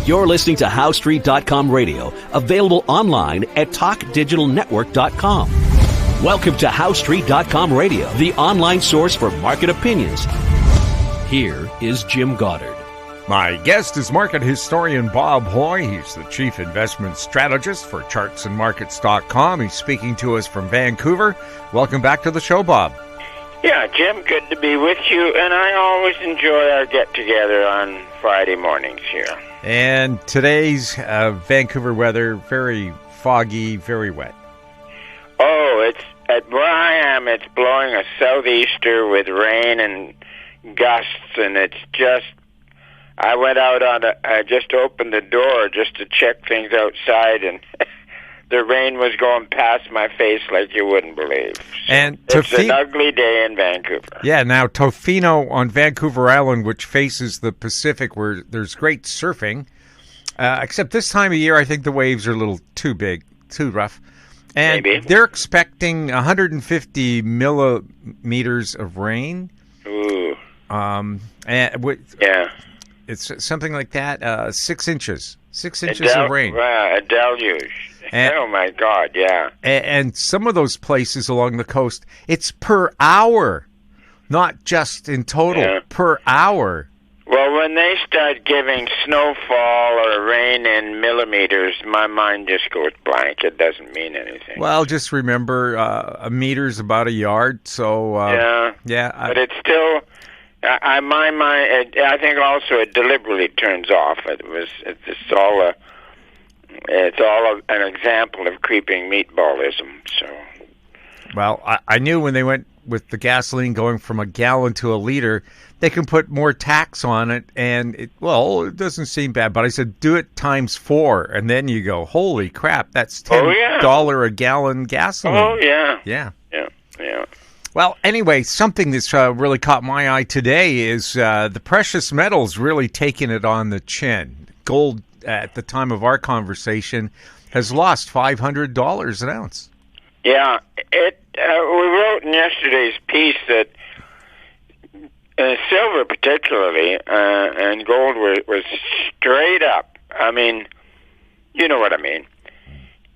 You're listening to HowStreet.com radio, available online at TalkDigitalNetwork.com. Welcome to HowStreet.com radio, the online source for market opinions. Here is Jim Goddard. My guest is market historian Bob Hoye. He's the chief investment strategist for chartsandmarkets.com. He's speaking to us from Vancouver. Welcome back to the show, Bob. Yeah, Jim, good to be with you, and I always enjoy our get-together on Friday mornings here. And today's Vancouver weather, very foggy, very wet. Oh, it's at where I am, it's blowing a southeaster with rain and gusts, and it's just, I went out I just opened the door just to check things outside, and the rain was going past my face like you wouldn't believe. So and it's an ugly day in Vancouver. Yeah, now Tofino on Vancouver Island, which faces the Pacific, where there's great surfing, except this time of year I think the waves are a little too big, too rough. And maybe. They're expecting 150 millimeters of rain. Ooh. Yeah. It's something like that, 6 inches. 6 inches of rain. A deluge. Oh, my God, yeah. And some of those places along the coast, it's per hour, not just in total, per hour. Well, when they start giving snowfall or rain in millimeters, my mind just goes blank. It doesn't mean anything. Well, just remember, a meter's about a yard, so... but it's still... my mind, I think also it deliberately turns off. It's all an example of creeping meatballism. So, well, I knew when they went with the gasoline going from a gallon to a liter, they can put more tax on it, and it doesn't seem bad. But I said, do it times 4, and then you go, holy crap, that's $10 a gallon gasoline. Oh yeah, yeah. Well, anyway, something that's really caught my eye today is the precious metals really taking it on the chin. Gold, at the time of our conversation, has lost $500 an ounce. Yeah, we wrote in yesterday's piece that silver particularly and gold was straight up. I mean, you know what I mean.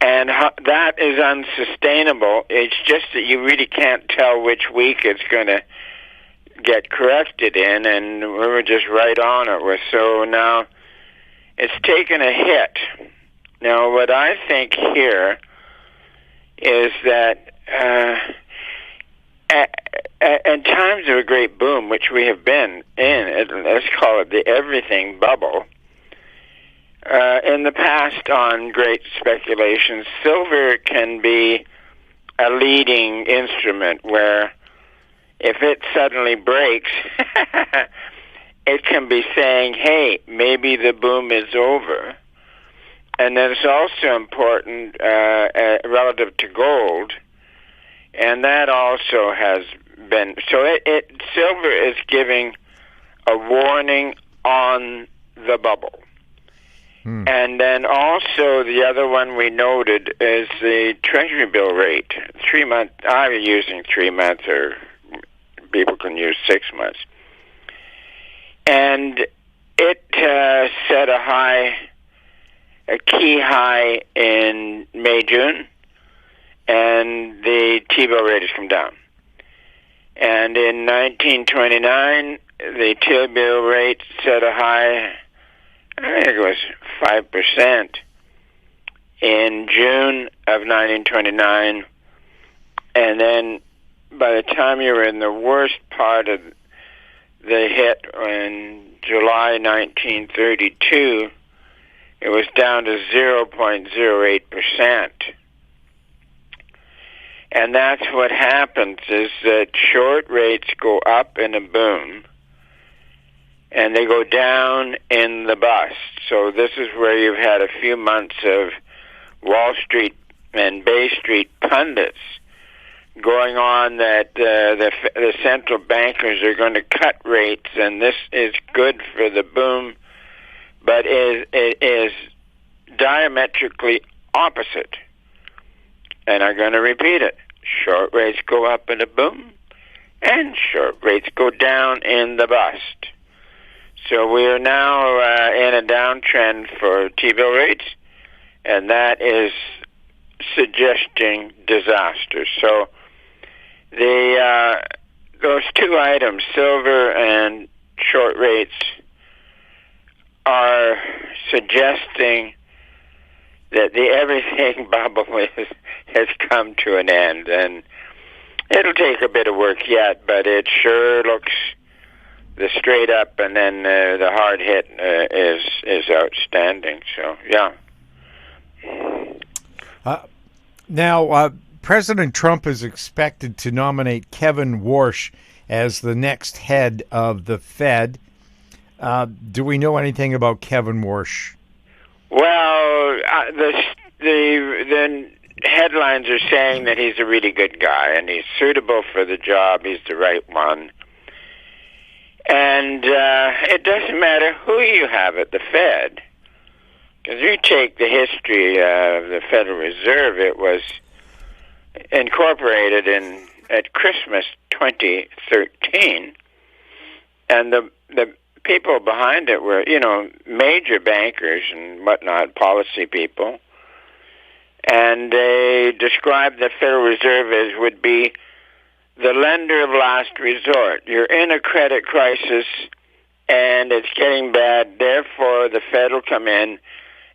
And that is unsustainable. It's just that you really can't tell which week it's going to get corrected in, and we were just right on it. So now it's taken a hit. Now, what I think here is that in times of a great boom, which we have been in, let's call it the everything bubble, in the past on great speculations, silver can be a leading instrument where if it suddenly breaks, it can be saying, hey, maybe the boom is over. And then it's also important relative to gold, and that also has been... So silver is giving a warning on the bubble. And then also the other one we noted is the Treasury bill rate. 3 months. I'm using 3 months, or people can use 6 months. And it set a key high in May, June, and the T-bill rate has come down. And in 1929, the T-bill rate set a high, I think it was 5% in June of 1929. And then by the time you were in the worst part of the hit in July 1932, it was down to 0.08%. And that's what happens, is that short rates go up in a boom, and they go down in the bust. So this is where you've had a few months of Wall Street and Bay Street pundits going on that the central bankers are going to cut rates, and this is good for the boom, but it is diametrically opposite. And I'm going to repeat it. Short rates go up in a boom, and short rates go down in the bust. So we are now in a downtrend for T-bill rates, and that is suggesting disaster. So those two items, silver and short rates, are suggesting that the everything bubble has come to an end, and it'll take a bit of work yet, but it sure looks the straight up and then the hard hit is outstanding. So yeah. Now, President Trump is expected to nominate Kevin Warsh as the next head of the Fed. Do we know anything about Kevin Warsh? Well, the headlines are saying that he's a really good guy and he's suitable for the job. He's the right one. And it doesn't matter who you have at the Fed. Because you take the history of the Federal Reserve, it was incorporated at Christmas 2013, and the people behind it were, major bankers and whatnot, policy people, and they described the Federal Reserve as would be the lender of last resort. You're in a credit crisis, and it's getting bad, therefore the Fed will come in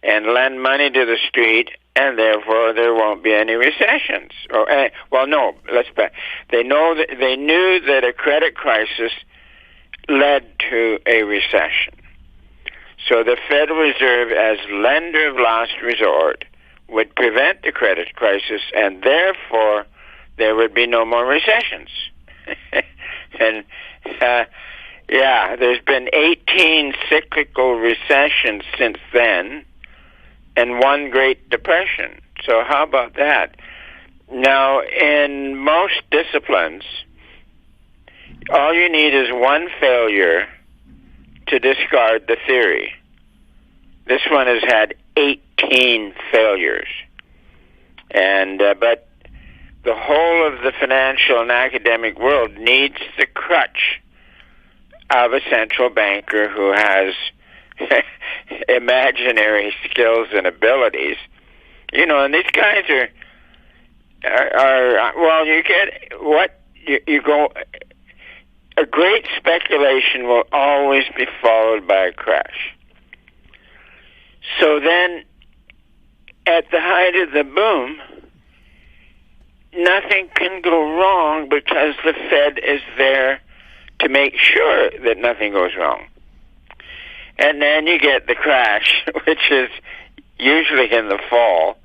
and lend money to the street, and therefore there won't be any recessions. They knew that a credit crisis led to a recession. So the Federal Reserve, as lender of last resort, would prevent the credit crisis, and therefore there would be no more recessions. And there's been 18 cyclical recessions since then, and one Great Depression. So how about that? Now, in most disciplines, all you need is one failure to discard the theory. This one has had 18 failures. And but the whole of the financial and academic world needs the crutch of a central banker who has imaginary skills and abilities, and these guys are well, you get what you go. A great speculation will always be followed by a crash. So then, at the height of the boom, nothing can go wrong because the Fed is there to make sure that nothing goes wrong. And then you get the crash, which is usually in the fall.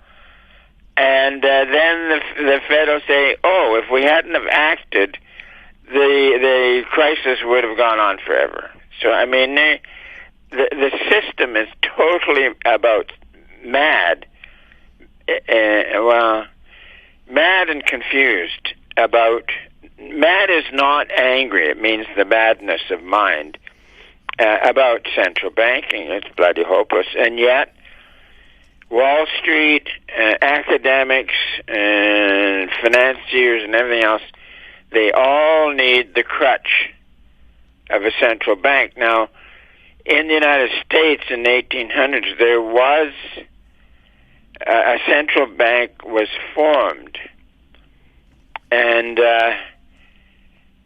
And then the Fed will say, if we hadn't have acted, the crisis would have gone on forever. So, I mean, the system is totally about mad and confused about. Mad is not angry. It means the madness of mind about central banking. It's bloody hopeless. And yet, Wall Street, academics, and financiers and everything else, they all need the crutch of a central bank. Now, in the United States in the 1800s, there was a central bank was formed, and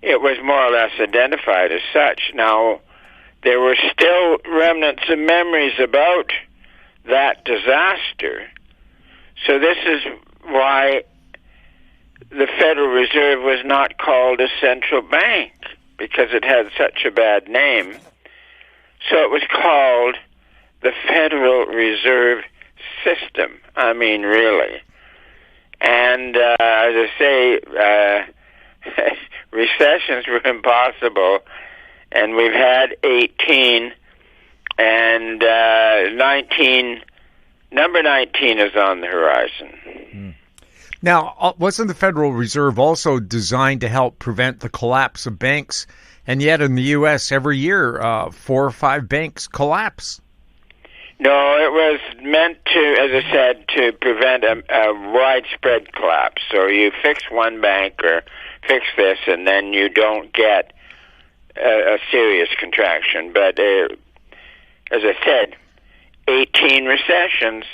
it was more or less identified as such. Now, there were still remnants of memories about that disaster. So this is why the Federal Reserve was not called a central bank, because it had such a bad name. So it was called the Federal Reserve System. I mean, really. And as I say, recessions were impossible, and we've had 18, and number 19 is on the horizon. Now, wasn't the Federal Reserve also designed to help prevent the collapse of banks? And yet in the U.S. every year, 4 or 5 banks collapse. No, it was meant to, as I said, to prevent a widespread collapse. So you fix one bank or fix this, and then you don't get a serious contraction. But as I said, 18 recessions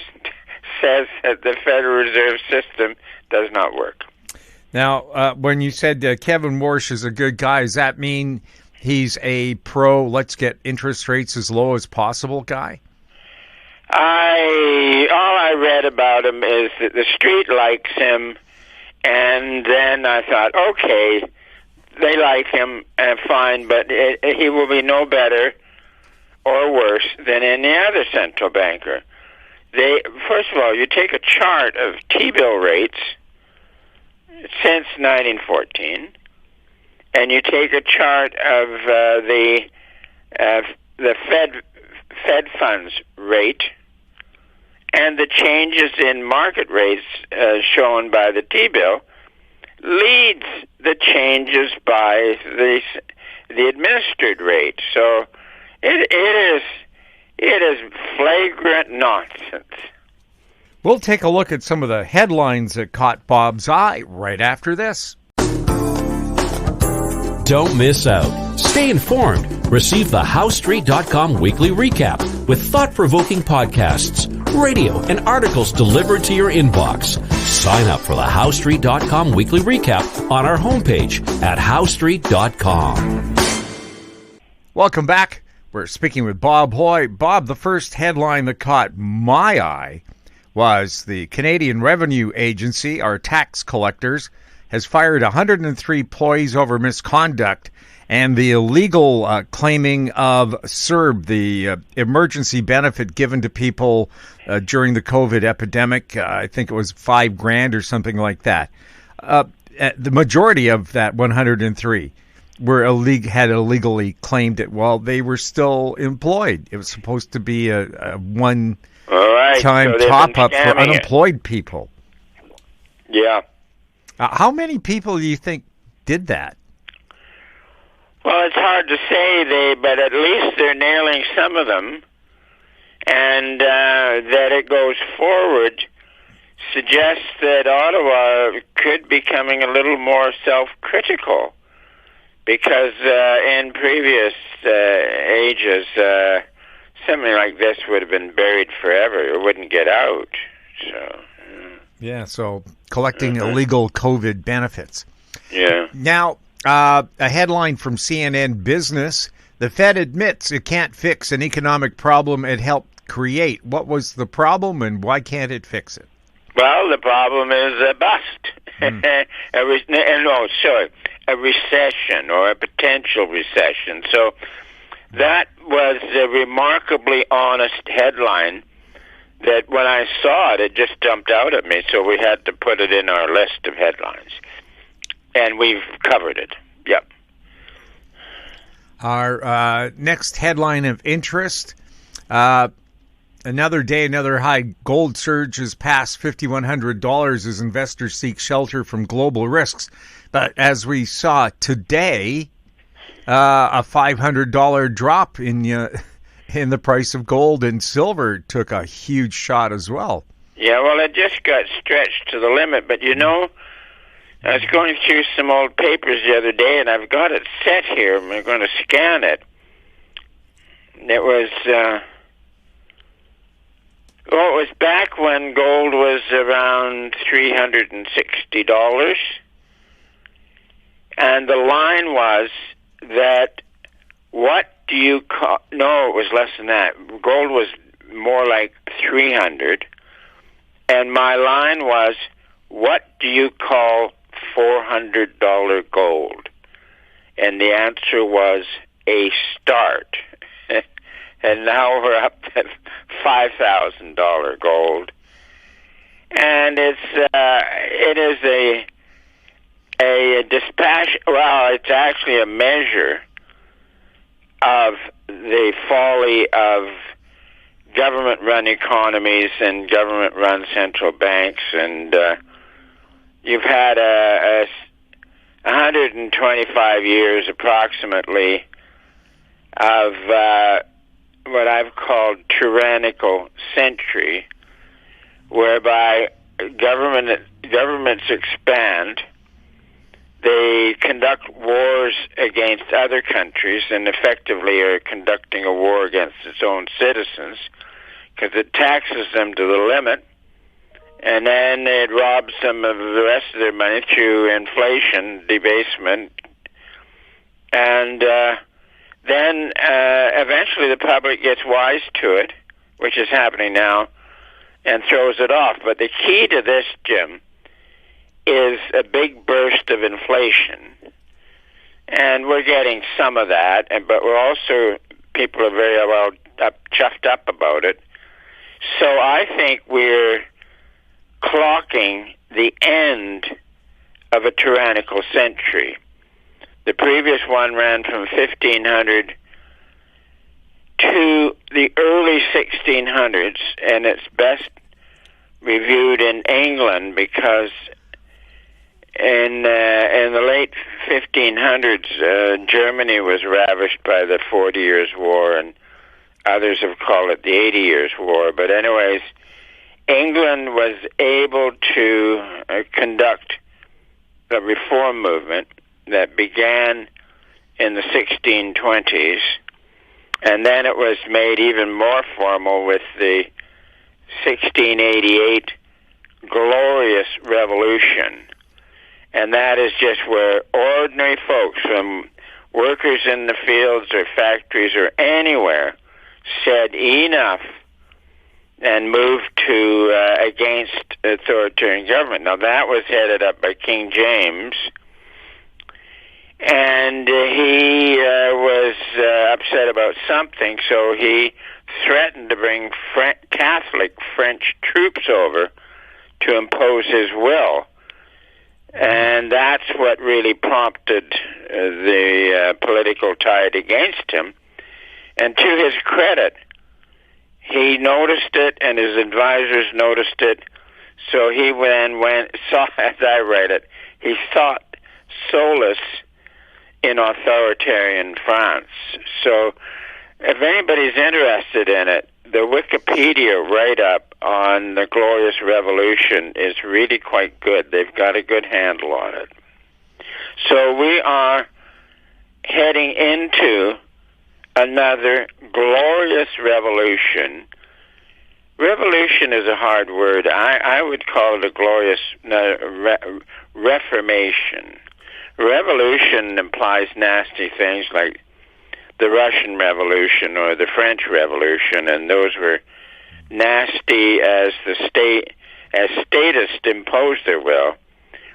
says that the Federal Reserve System does not work. Now, when you said Kevin Warsh is a good guy, does that mean he's a pro, let's get interest rates as low as possible guy? All I read about him is that the street likes him, and then I thought, okay, they like him, fine, but he will be no better or worse than any other central banker. First of all, you take a chart of T-bill rates since 1914, and you take a chart of the Fed funds rate and the changes in market rates shown by the T-bill leads the changes by the administered rate. So it is flagrant nonsense. We'll take a look at some of the headlines that caught Bob's eye right after this. Don't miss out. Stay informed. Receive the HowStreet.com weekly recap with thought-provoking podcasts, radio, and articles delivered to your inbox. Sign up for the HowStreet.com weekly recap on our homepage at HowStreet.com. Welcome back. We're speaking with Bob Hoye. Bob, the first headline that caught my eye was the Canadian Revenue Agency, our tax collectors, has fired 103 employees over misconduct and the illegal claiming of CERB, the emergency benefit given to people during the COVID epidemic. I think it was $5,000 or something like that. The majority of that 103 had illegally claimed it while they were still employed. It was supposed to be a one-time top-up for unemployed people. Yeah. How many people do you think did that? Well, it's hard to say, but at least they're nailing some of them, and that it goes forward suggests that Ottawa could be becoming a little more self-critical, because in previous ages, something like this would have been buried forever. It wouldn't get out. So collecting illegal COVID benefits. Yeah. Now, a headline from CNN Business: the Fed admits it can't fix an economic problem it helped create. What was the problem, and why can't it fix it? Well, the problem is a bust. A recession or a potential recession. So that was a remarkably honest headline that when I saw it, it just jumped out at me. So we had to put it in our list of headlines. And we've covered it. Yep. Our next headline of interest: another day, another high. Gold surges past $5,100 as investors seek shelter from global risks. But as we saw today, a $500 drop in the price of gold, and silver took a huge shot as well. Yeah, well, it just got stretched to the limit. But I was going through some old papers the other day, and I've got it set here. I'm going to scan it. It was, it was back when gold was around $360. And the line was that, what do you call... No, it was less than that. Gold was more like 300. And my line was, what do you call $400 gold? And the answer was a start. And now we're up at $5,000 gold. And it is a dispassion. Well, it's actually a measure of the folly of government-run economies and government-run central banks, and you've had 125 years approximately of what I've called tyrannical century, whereby governments expand, they conduct wars against other countries and effectively are conducting a war against its own citizens, because it taxes them to the limit, and then it robs them of the rest of their money through inflation, debasement, and then eventually the public gets wise to it, which is happening now, and throws it off. But the key to this, Jim, is a big burst of inflation. And we're getting some of that, but we're also, people are very well chuffed up about it. So I think we're clocking the end of a tyrannical century. The previous one ran from 1500 to the early 1600s, and it's best reviewed in England because in the late 1500s, Germany was ravished by the 40 Years' War, and others have called it the 80 Years' War. But anyways, England was able to conduct a reform movement that began in the 1620s, and then it was made even more formal with the 1688 Glorious Revolution. And that is just where ordinary folks, from workers in the fields or factories or anywhere, said enough and moved to against authoritarian government. Now that was headed up by King James, and he was upset about something, so he threatened to bring Catholic French troops over to impose his will. And that's what really prompted the political tide against him. And to his credit, he noticed it, and his advisors noticed it. So he then saw, as I read it, he sought solace in authoritarian France. So if anybody's interested in it, the Wikipedia write-up on the Glorious Revolution is really quite good. They've got a good handle on it. So we are heading into another glorious revolution. Revolution is a hard word. I would call it a glorious reformation. Revolution implies nasty things like the Russian Revolution or the French Revolution, and those were nasty as the state, as statists imposed their will,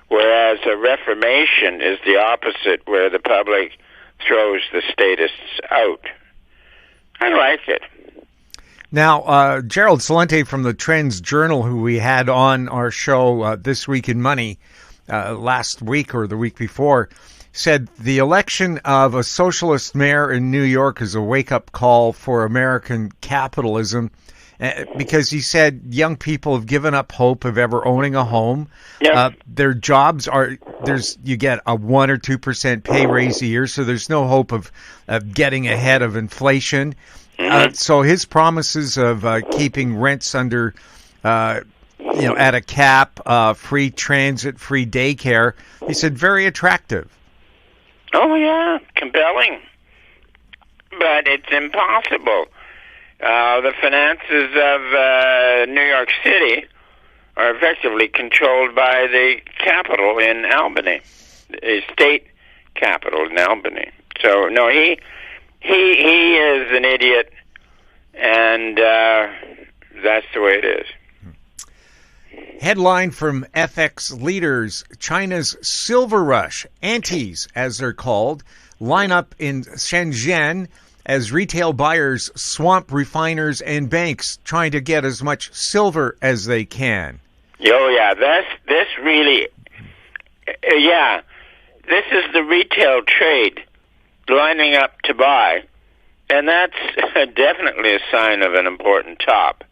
whereas a reformation is the opposite, where the public throws the statists out. I like it. Now, Gerald Celente from the Trends Journal, who we had on our show This Week in Money last week or the week before, said the election of a socialist mayor in New York is a wake-up call for American capitalism, because he said young people have given up hope of ever owning a home. Yep. Their jobs are, you get a 1 or 2% pay raise a year, so there's no hope of getting ahead of inflation. So his promises of keeping rents under, at a cap, free transit, free daycare, he said very attractive. Oh, yeah, compelling. But it's impossible. The finances of New York City are effectively controlled by the capital in Albany, the state capital in Albany. So, no, he is an idiot, and that's the way it is. Headline from FX leaders: China's silver rush, antis as they're called, line up in Shenzhen as retail buyers swamp refiners and banks trying to get as much silver as they can. Oh, yeah, this really, this is the retail trade lining up to buy, and that's definitely a sign of an important top.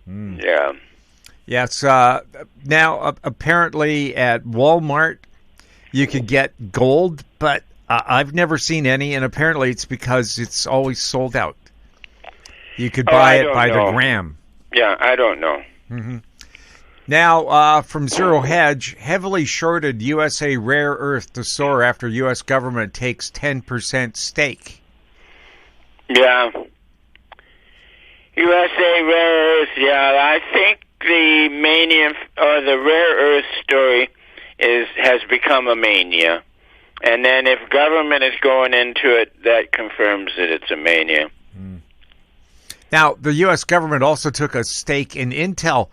Yeah. Yes. Now, apparently at Walmart, you could get gold, but I've never seen any, and apparently it's because it's always sold out. You could buy it by the gram. Yeah, I don't know. Mm-hmm. Now, from Zero Hedge, heavily shorted USA rare earth to soar after U.S. government takes 10% stake. Yeah. USA rare earth. Yeah, I think the mania or the rare earth story has become a mania, and then if government is going into it, that confirms that it's a mania. Now, the U.S. government also took a stake in Intel.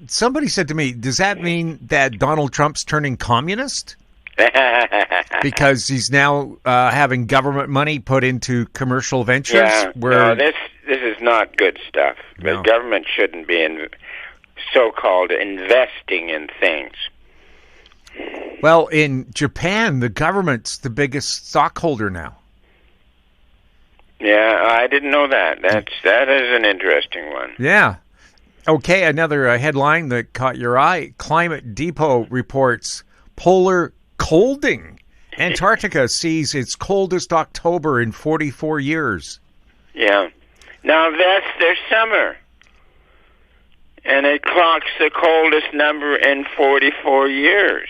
Somebody said to me, does that mean that Donald Trump's turning communist? Because he's now having government money put into commercial ventures? Yeah, no, this is not good stuff. No. The government shouldn't be so-called investing in things. Well, in Japan, the government's the biggest stockholder now. Yeah, I didn't know that. That is an interesting one. Yeah. Okay, another headline that caught your eye. Climate Depot reports polar colding. Antarctica sees its coldest October in 44 years. Yeah. Now that's their summer. And it clocks the coldest number in 44 years.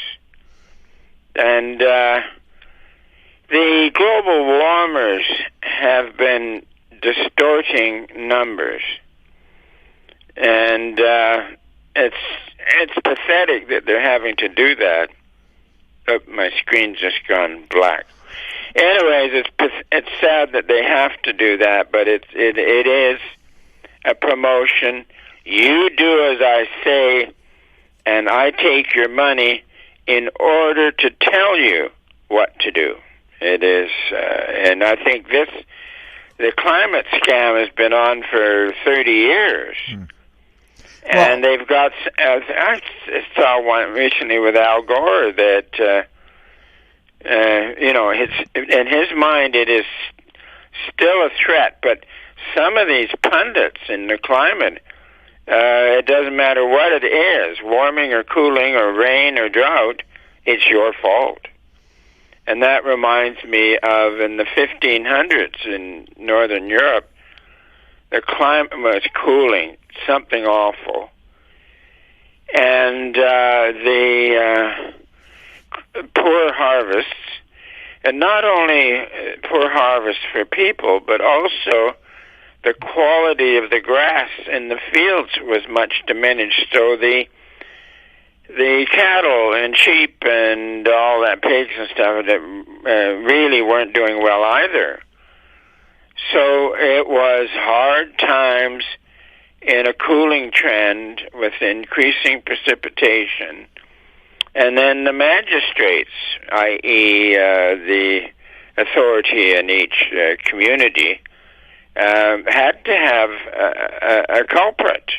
And the global warmers have been distorting numbers. And it's pathetic that they're having to do that. Oh, my screen's just gone black. Anyways, it's sad that they have to do that, but it is a promotion. You do as I say, and I take your money in order to tell you what to do. It is, and I think the climate scam has been on for 30 years. And they've got, I saw one recently with Al Gore that, in his mind it is still a threat, but some of these pundits in the climate, it doesn't matter what it is, warming or cooling or rain or drought, it's your fault. And that reminds me of in the 1500s in Northern Europe, the climate was cooling, something awful. And the poor harvests, and not only poor harvests for people, but also the quality of the grass in the fields was much diminished. So the cattle and sheep and all that, pigs and stuff, that really weren't doing well either. So it was hard times in a cooling trend with increasing precipitation. And then the magistrates, i.e. The authority in each community, had to have a culprit.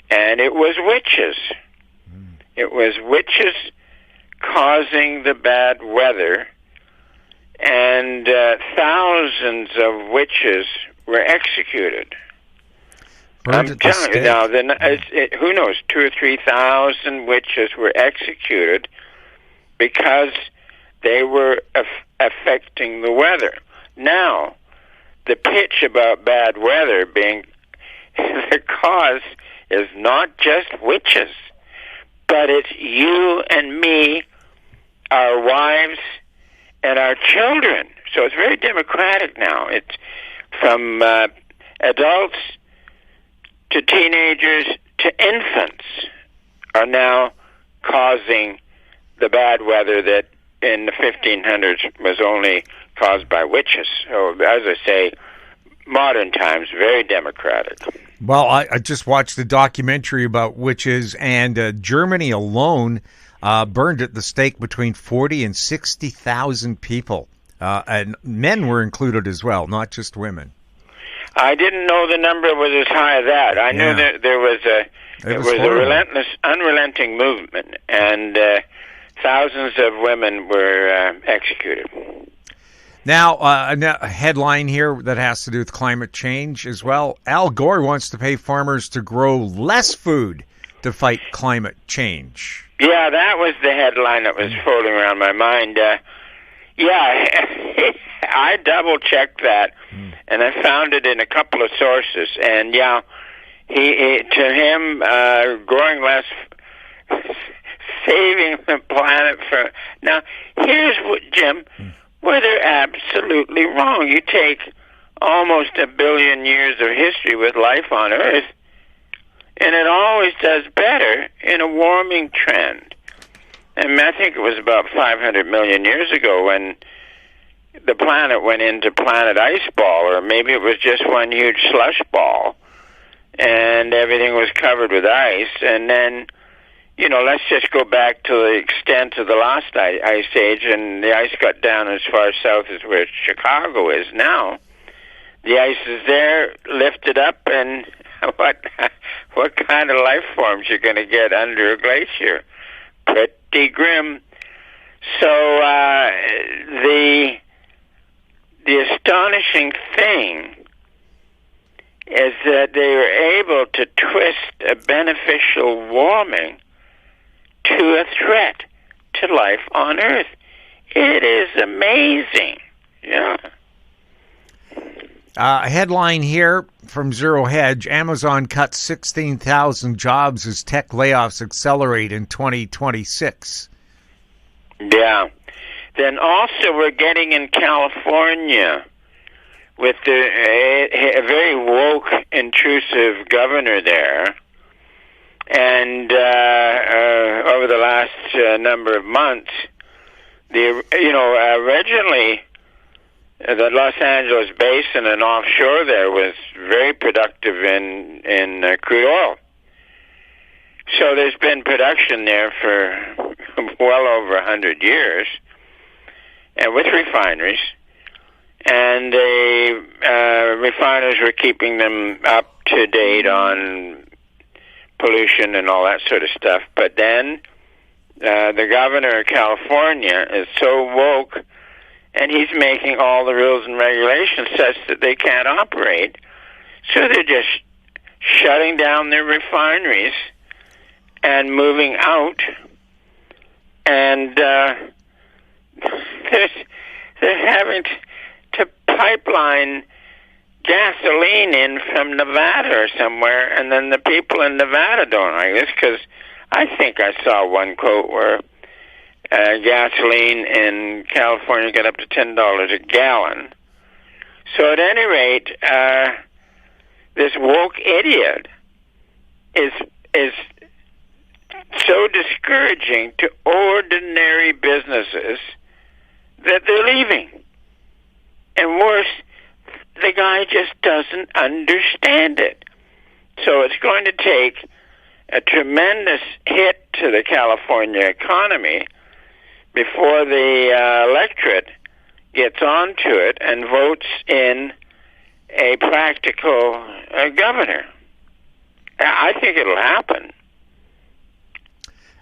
And it was witches. It was witches causing the bad weather, and thousands of witches were executed. I'm telling you now, who knows, 2,000 or 3,000 witches were executed because they were affecting the weather. Now, the pitch about bad weather being the cause is not just witches, but it's you and me, our wives, and our children. So it's very democratic now. It's from adults to teenagers to infants are now causing the bad weather that in the 1500s was only caused by witches. So, as I say, modern times, very democratic. Well, I just watched the documentary about witches, and Germany alone burned at the stake between 40 and 60,000 people. And men were included as well, not just women. I didn't know the number was as high as that. I knew that there was a unrelenting movement, and thousands of women were executed. Now, a headline here that has to do with climate change as well. Al Gore wants to pay farmers to grow less food to fight climate change. Yeah, that was the headline that was floating around my mind. I double-checked that, and I found it in a couple of sources. And, to him, growing less, saving the planet for... Now, here's what, Jim, where they're absolutely wrong. You take almost a billion years of history with life on Earth, and it always does better in a warming trend. And I think it was about 500 million years ago when the planet went into planet ice ball, or maybe it was just one huge slush ball, and everything was covered with ice. And then, let's just go back to the extent of the last ice age, and the ice got down as far south as where Chicago is now. The ice is there, lifted up, and what kind of life forms you're going to get under a glacier? Pretty grim. So the astonishing thing is that they were able to twist a beneficial warming to a threat to life on Earth. It is amazing. Yeah. Headline here from Zero Hedge: Amazon cuts 16,000 jobs as tech layoffs accelerate in 2026. Yeah. Then also we're getting in California with a very woke, intrusive governor there. And over the last number of months, originally the Los Angeles basin and offshore there was very productive in crude oil. So there's been production there for well over 100 years, and with refineries. And the refiners were keeping them up to date on pollution and all that sort of stuff. But then the governor of California is so woke, and he's making all the rules and regulations such that they can't operate. So they're just shutting down their refineries and moving out. And they're having to pipeline gasoline in from Nevada or somewhere, and then the people in Nevada don't like this, because I think I saw one quote where gasoline in California got up to $10 a gallon. So at any rate, this woke idiot is so discouraging to ordinary businesses that they're leaving. And worse, the guy just doesn't understand it. So it's going to take a tremendous hit to the California economy before the electorate gets onto it and votes in a practical governor. I think it'll happen.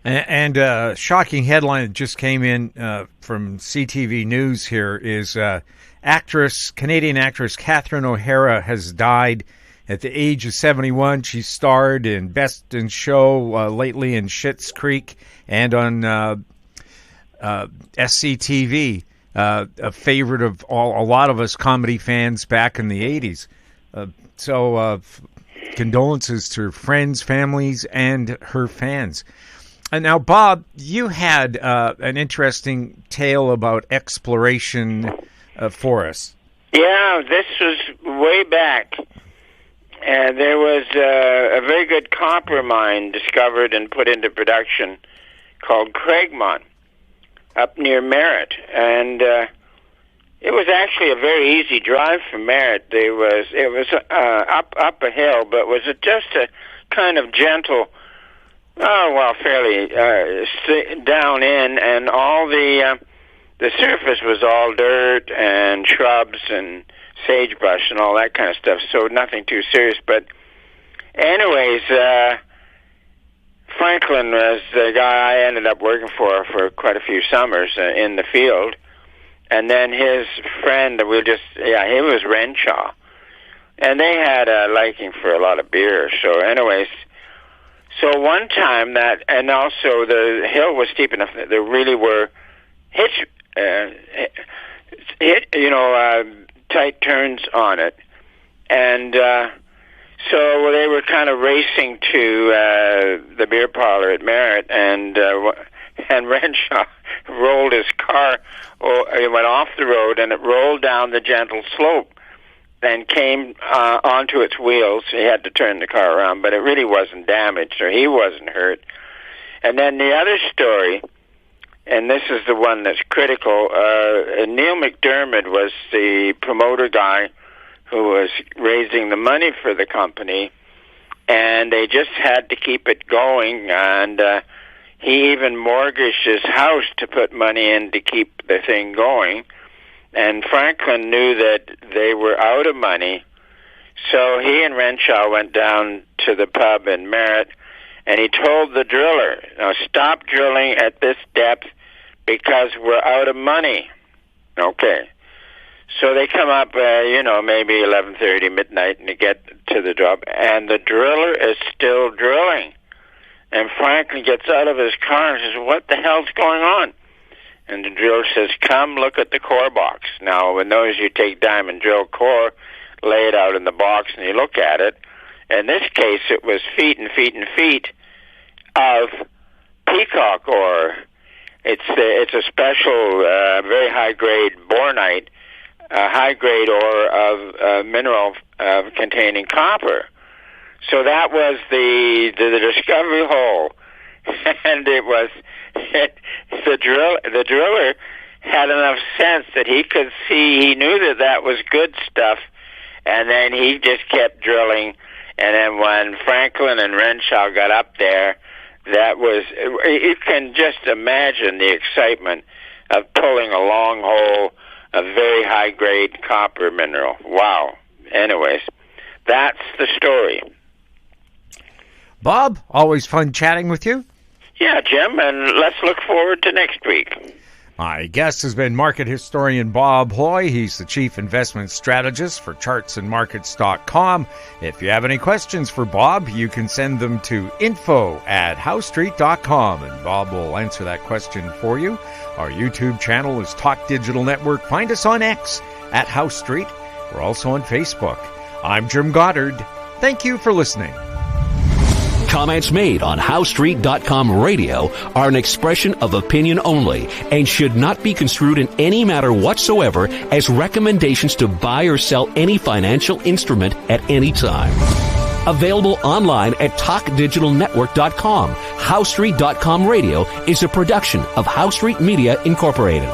And a shocking headline that just came in from CTV News here is Canadian actress Catherine O'Hara has died at the age of 71. She starred in Best in Show lately in Schitt's Creek and on SCTV, a favorite of a lot of us comedy fans back in the 80s. So condolences to her friends, families, and her fans. And now, Bob, you had an interesting tale about exploration for us. Yeah, this was way back. There was a very good copper mine discovered and put into production called Craigmont up near Merritt. And it was actually a very easy drive from Merritt. It was up a hill, but was just a kind of gentle, fairly down in, and all the surface was all dirt and shrubs and sagebrush and all that kind of stuff, so nothing too serious. But anyways, Franklin was the guy I ended up working for quite a few summers in the field. And then his friend, he was Renshaw. And they had a liking for a lot of beer. So anyways, so one time and also the hill was steep enough that there really were tight turns on it. And so they were kind of racing to the beer parlor at Merritt, and Renshaw rolled his car. It went off the road, and it rolled down the gentle slope. and came onto its wheels. He had to turn the car around, but it really wasn't damaged, or he wasn't hurt. And then the other story, and this is the one that's critical, Neil McDermott was the promoter guy who was raising the money for the company, and they just had to keep it going, and he even mortgaged his house to put money in to keep the thing going. And Franklin knew that they were out of money, so he and Renshaw went down to the pub in Merritt, and he told the driller, now stop drilling at this depth because we're out of money. Okay. So they come up, maybe 11:30, midnight, and they get to the job, and the driller is still drilling. And Franklin gets out of his car and says, what the hell's going on? And the driller says, come look at the core box. Now, in those, you take diamond drill core, lay it out in the box, and you look at it. In this case, it was feet and feet and feet of peacock ore. It's a special, very high-grade bornite, high-grade ore of mineral containing copper. So that was the discovery hole, and it was the driller had enough sense that he could see. He knew that was good stuff, and then he just kept drilling. And then when Franklin and Renshaw got up there, that was, you can just imagine the excitement of pulling a long hole of very high-grade copper mineral. Wow. Anyways, that's the story. Bob, always fun chatting with you. Yeah, Jim, and let's look forward to next week. My guest has been market historian Bob Hoye. He's the chief investment strategist for chartsandmarkets.com. If you have any questions for Bob, you can send them to info@housestreet.com, and Bob will answer that question for you. Our YouTube channel is Talk Digital Network. Find us on X @HouseStreet. We're also on Facebook. I'm Jim Goddard. Thank you for listening. Comments made on HoweStreet.com radio are an expression of opinion only and should not be construed in any matter whatsoever as recommendations to buy or sell any financial instrument at any time. Available online at TalkDigitalNetwork.com. HoweStreet.com radio is a production of House Street Media Incorporated.